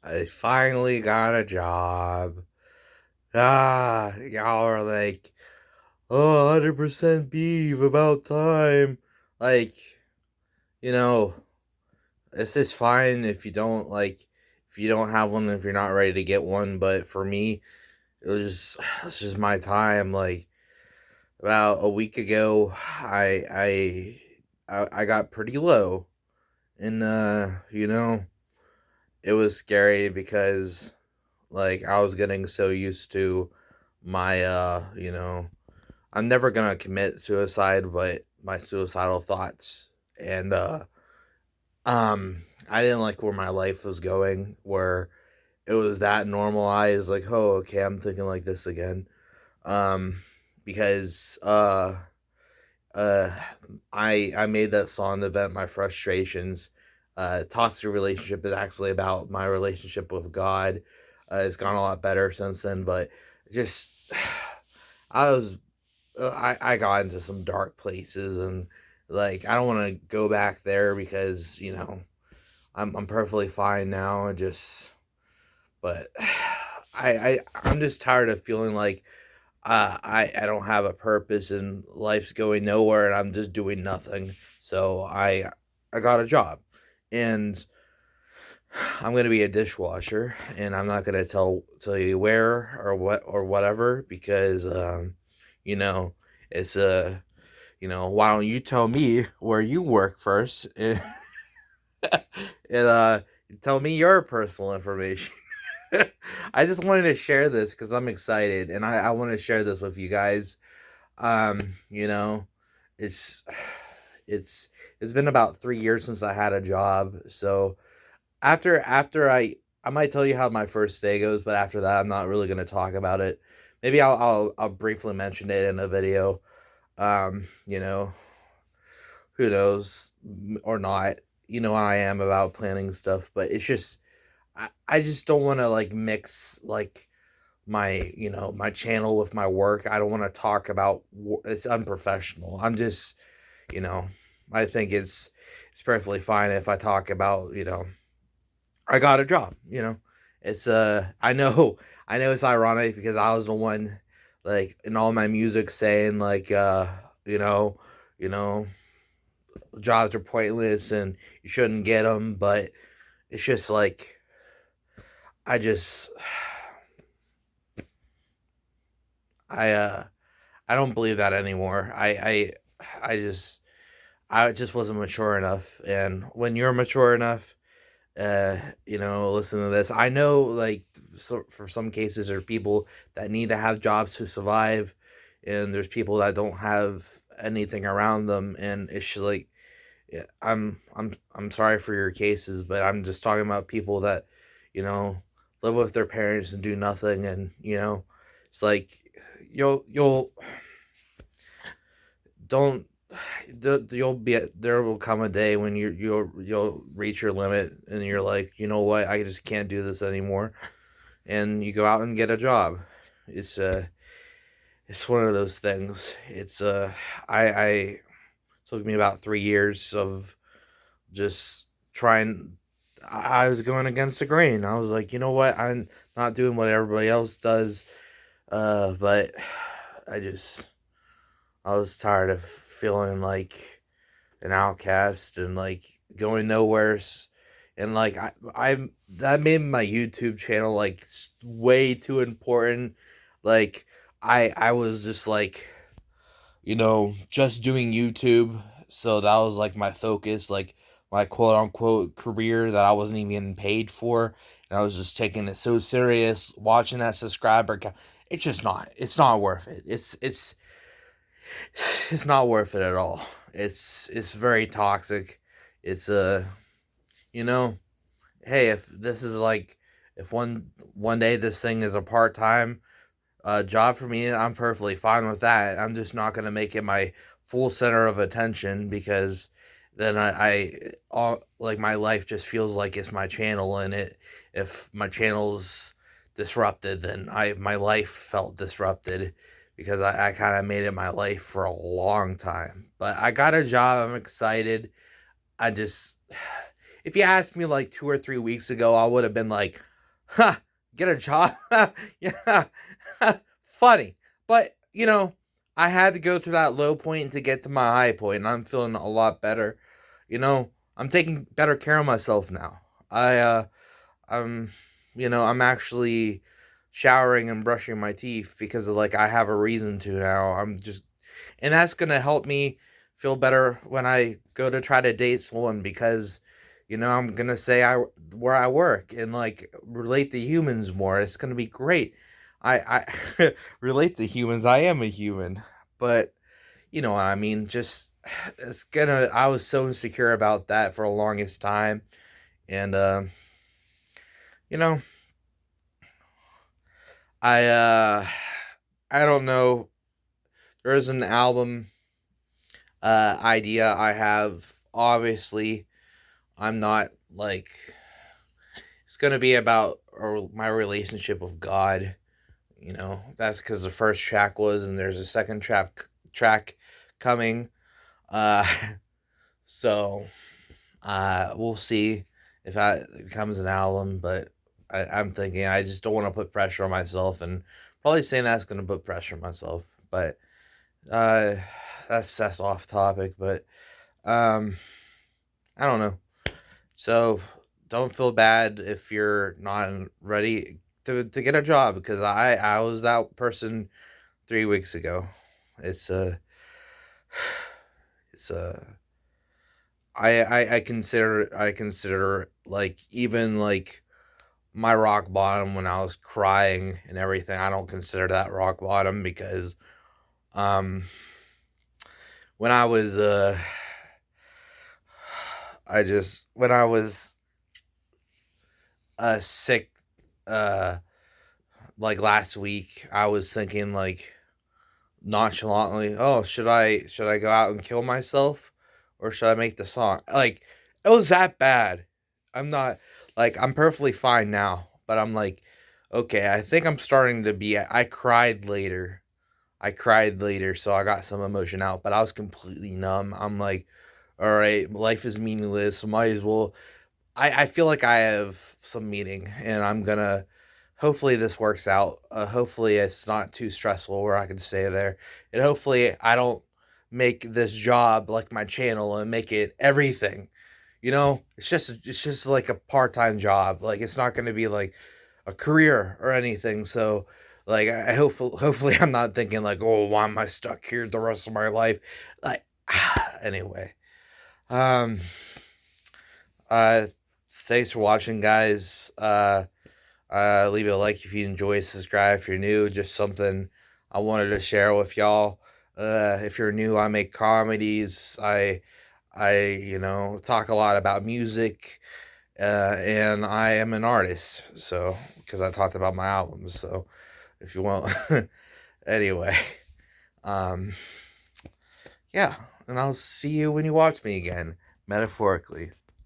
I finally got a job. Ah, y'all are like, oh, 100% beef, about time. Like, you know, it's just fine if you don't, if you don't have one, if you're not ready to get one. But for me, it's just my time. Like, about a week ago, I got pretty low. And, it was scary because like I was getting so used to my I'm never gonna commit suicide, but my suicidal thoughts and I didn't like where my life was going, where it was that normalized, like, oh, okay, I'm thinking like this again. Um because uh I made that song to vent my frustrations. Toxic relationship is actually about my relationship with God. It's gone a lot better since then, but just I was I got into some dark places, and like I don't want to go back there because I'm perfectly fine now. And just but I'm just tired of feeling like I don't have a purpose and life's going nowhere and I'm just doing nothing. So I got a job, and I'm gonna be a dishwasher, and I'm not gonna tell you where or what or whatever because you know it's a why don't you tell me where you work first and, and tell me your personal information. I just wanted to share this because I'm excited and I want to share this with you guys. Um, you know, it's it's it's been about 3 years since I had a job. So after I might tell you how my first day goes, but after that I'm not really gonna talk about it. Maybe I'll briefly mention it in a video. You know, who knows or not. You know how I am about planning stuff, but it's just I just don't want to like mix like my my channel with my work. I don't want to talk about it's unprofessional. I'm just you know I think it's perfectly fine if I talk about I got a job. It's I know it's ironic because I was the one like in all my music saying like you know you know jobs are pointless and you shouldn't get them, but it's just like I just I I don't believe that anymore. I just I just wasn't mature enough, and when you're mature enough, listen to this. I know, like, so for some cases, there are people that need to have jobs to survive, and there's people that don't have anything around them, and it's just like, yeah, I'm sorry for your cases, but I'm just talking about people that, you know, live with their parents and do nothing, and it's like you'll don't you'll be there will come a day when you'll reach your limit and you're like, you know what, I just can't do this anymore, and you go out and get a job. It's it's one of those things. It's I took me about 3 years of just trying. I was going against the grain. I was like, you know what, I'm not doing what everybody else does. But I just I was tired of feeling like an outcast and like going nowheres, and like I that made my YouTube channel like way too important. Like I was just like just doing YouTube, so that was like my focus, like my quote unquote career that I wasn't even getting paid for, and I was just taking it so serious, watching that subscriber count. It's not worth it. It's not worth it at all. It's very toxic. It's you know, hey, if this is like if one day this thing is a part-time job for me, I'm perfectly fine with that. I'm just not going to make it my full center of attention because then I all like my life just feels like it's my channel, and it if my channel's disrupted, then I my life felt disrupted because I kind of made it my life for a long time. But I got a job. I'm excited. I just if you asked me like 2 or 3 weeks ago, I would have been like, Ha! Get a job? Yeah. Funny. But, I had to go through that low point to get to my high point, and I'm feeling a lot better. I'm taking better care of myself now. I'm, I'm actually showering and brushing my teeth because like I have a reason to now. And that's gonna help me feel better when I go to try to date someone because, I'm gonna say where I work and like relate to humans more. It's gonna be great. I relate to humans. I am a human, but you know what I mean. Just it's gonna. I was so insecure about that for the longest time, and you know, I I don't know. There's an album idea I have. Obviously, I'm not like it's gonna be about my relationship with God. That's because the first track was, and there's a second track coming. Uh, so we'll see if that becomes an album. But I'm thinking I just don't want to put pressure on myself, and probably saying that's gonna put pressure on myself. But uh, that's off topic. But um, I don't know. So don't feel bad if you're not ready to get a job because I was that person 3 weeks ago. It's it's I consider like even like my rock bottom when I was crying and everything. I don't consider that rock bottom because um when I was when I was sick uh like last week, I was thinking like nonchalantly, "Oh, should I go out and kill myself or should I make the song?" Like it was that bad. I'm perfectly fine now, but I'm like, okay, I think I'm starting to be I cried later. So I got some emotion out, but I was completely numb. I'm like, all right, life is meaningless. Might as well I feel like I have some meaning, and I'm gonna. Hopefully, this works out. Hopefully, it's not too stressful where I can stay there, and hopefully, I don't make this job like my channel and make it everything. It's just like a part time job. Like it's not gonna be like a career or anything. So, like, I hopefully, I'm not thinking like, oh, why am I stuck here the rest of my life? Like, anyway. Um. Uh, Thanks for watching, guys. Leave a like if you enjoy, subscribe if you're new. Just something I wanted to share with y'all. If you're new, I make comedies. I talk a lot about music, and I am an artist. So, because I talked about my albums. So, if you want, anyway, um, yeah, and I'll see you when you watch me again, metaphorically.